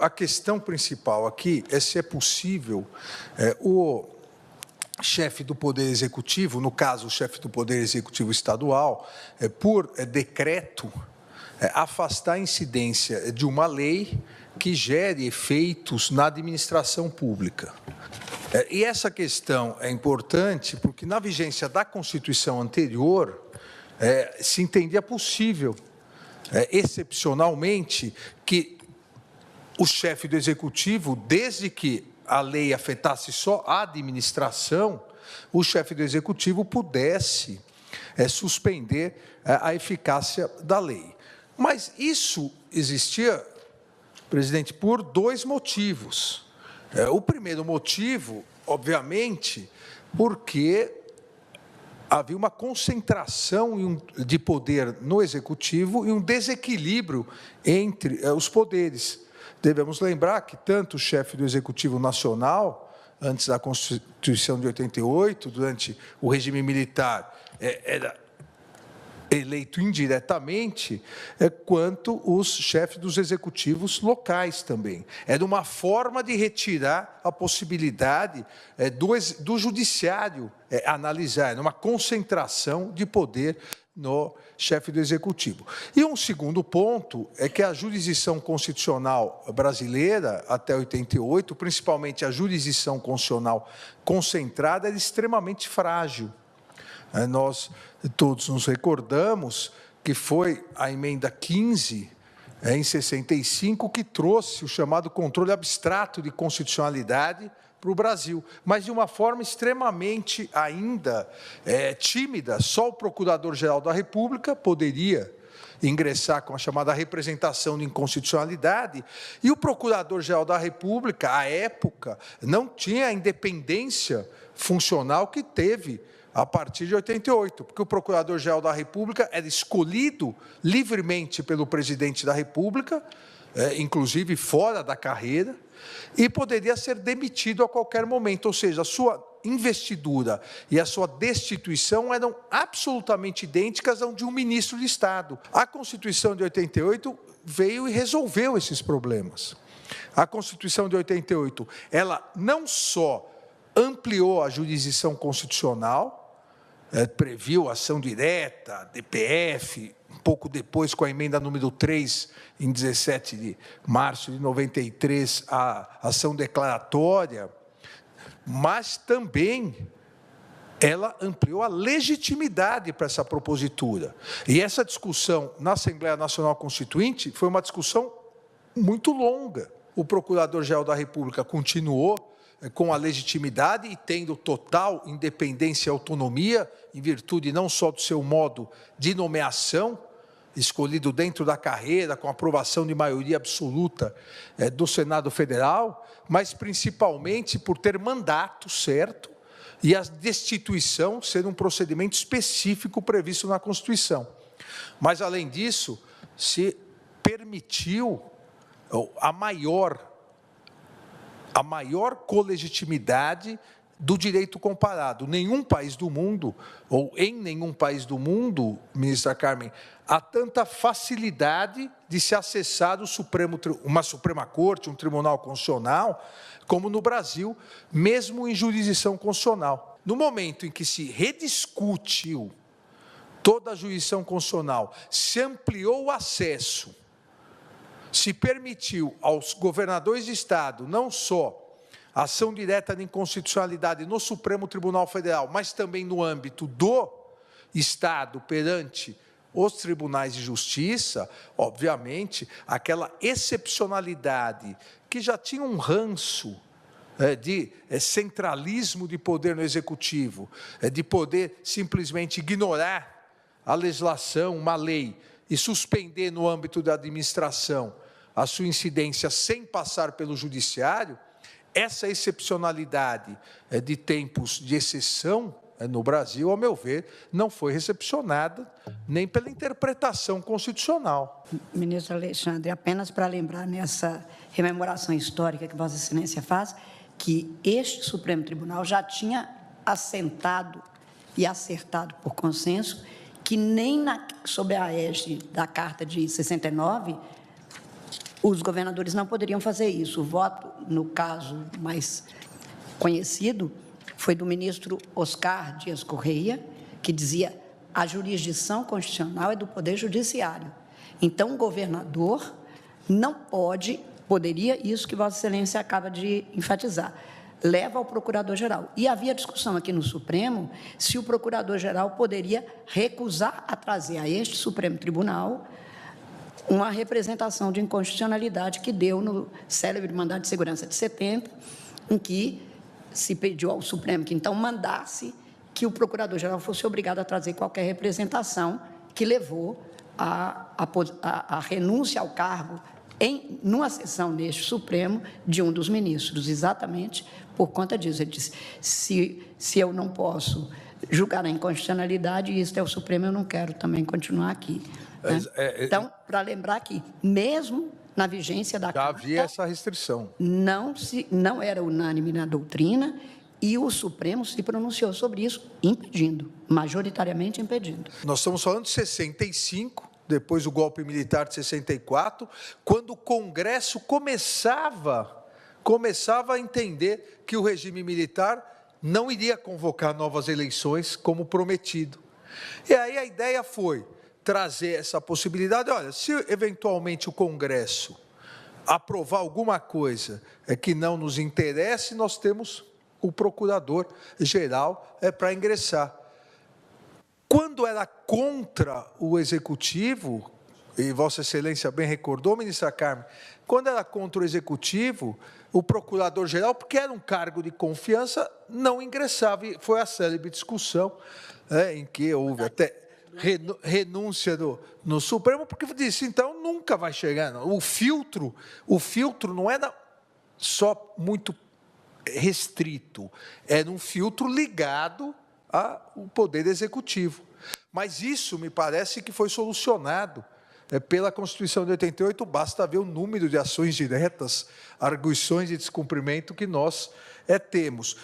a questão principal aqui é se é possível o chefe do Poder Executivo, no caso, o chefe do Poder Executivo Estadual, por decreto, afastar a incidência de uma lei que gere efeitos na administração pública. E essa questão é importante porque, na vigência da Constituição anterior, se entendia possível, excepcionalmente, que o chefe do Executivo, desde que a lei afetasse só a administração, o chefe do Executivo pudesse suspender a eficácia da lei. Mas isso existia, presidente, por dois motivos. O primeiro motivo, obviamente, porque havia uma concentração de poder no Executivo e um desequilíbrio entre os poderes. Devemos lembrar que tanto o chefe do Executivo Nacional, antes da Constituição de 88, durante o regime militar, era eleito indiretamente, quanto os chefes dos executivos locais também. Era uma forma de retirar a possibilidade do judiciário analisar, era uma concentração de poder no chefe do Executivo. E um segundo ponto é que a jurisdição constitucional brasileira, até 88, principalmente a jurisdição constitucional concentrada, era extremamente frágil. Nós todos nos recordamos que foi a emenda 15, em 65, que trouxe o chamado controle abstrato de constitucionalidade para o Brasil, mas de uma forma extremamente ainda tímida. Só o Procurador-Geral da República poderia ingressar com a chamada representação de inconstitucionalidade, e o Procurador-Geral da República, à época, não tinha a independência funcional que teve a partir de 88, porque o Procurador-Geral da República era escolhido livremente pelo Presidente da República, inclusive fora da carreira, e poderia ser demitido a qualquer momento, ou seja, a sua investidura e a sua destituição eram absolutamente idênticas ao de um ministro de Estado. A Constituição de 88 veio e resolveu esses problemas. A Constituição de 88, ela não só ampliou a jurisdição constitucional, previu ação direta, DPF, um pouco depois, com a emenda número 3, em 17 de março de 93, a ação declaratória, mas também ela ampliou a legitimidade para essa propositura. E essa discussão na Assembleia Nacional Constituinte foi uma discussão muito longa. O Procurador-Geral da República continuou com a legitimidade e tendo total independência e autonomia, em virtude não só do seu modo de nomeação, escolhido dentro da carreira, com aprovação de maioria absoluta do Senado Federal, mas principalmente por ter mandato certo e a destituição ser um procedimento específico previsto na Constituição. Mas, além disso, se permitiu a maior colegitimidade do direito comparado. Nenhum país do mundo, ou em nenhum país do mundo, ministra Carmen, há tanta facilidade de se acessar uma Suprema Corte, um Tribunal Constitucional, como no Brasil, mesmo em jurisdição constitucional. No momento em que se rediscutiu toda a jurisdição constitucional, se ampliou o acesso, se permitiu aos governadores de Estado, não só a ação direta de inconstitucionalidade no Supremo Tribunal Federal, mas também no âmbito do Estado perante os tribunais de justiça, obviamente, aquela excepcionalidade que já tinha um ranço de centralismo de poder no Executivo, de poder simplesmente ignorar a legislação, uma lei, e suspender no âmbito da administração a sua incidência sem passar pelo judiciário, essa excepcionalidade de tempos de exceção no Brasil, ao meu ver, não foi recepcionada nem pela interpretação constitucional. Ministro Alexandre, apenas para lembrar nessa rememoração histórica que Vossa Excelência faz, que este Supremo Tribunal já tinha assentado e acertado por consenso que nem sob a égide da Carta de 69 os governadores não poderiam fazer isso. O voto, no caso mais conhecido, foi do ministro Oscar Dias Correia, que dizia: a jurisdição constitucional é do Poder Judiciário. Então, o governador não poderia, isso que Vossa Excelência acaba de enfatizar, leva ao Procurador-Geral. E havia discussão aqui no Supremo se o Procurador-Geral poderia recusar a trazer a este Supremo Tribunal uma representação de inconstitucionalidade que deu no célebre mandado de segurança de 70, em que se pediu ao Supremo que então mandasse que o Procurador-Geral fosse obrigado a trazer qualquer representação, que levou a renúncia ao cargo numa sessão neste Supremo de um dos ministros, exatamente por conta disso. Ele disse: se eu não posso julgar a inconstitucionalidade, e isso é o Supremo, eu não quero também continuar aqui. Né? Então, para lembrar que, mesmo na vigência da já Carta, havia essa restrição. Não era unânime na doutrina, e o Supremo se pronunciou sobre isso, impedindo, majoritariamente impedindo. Nós estamos falando de 65, depois do golpe militar de 64, quando o Congresso começava a entender que o regime militar não iria convocar novas eleições como prometido. E aí a ideia foi trazer essa possibilidade: olha, se eventualmente o Congresso aprovar alguma coisa que não nos interesse, nós temos o Procurador-Geral para ingressar. Quando era contra o Executivo, e Vossa Excelência bem recordou, ministra Carmen, quando era contra o Executivo, o Procurador-Geral, porque era um cargo de confiança, não ingressava. E foi a célebre discussão em que houve até renúncia no Supremo, porque disse: então nunca vai chegar. Não. O filtro não era só muito restrito, era um filtro ligado ao Poder Executivo. Mas isso me parece que foi solucionado pela Constituição de 88, basta ver o número de ações diretas, arguições de descumprimento que nós temos.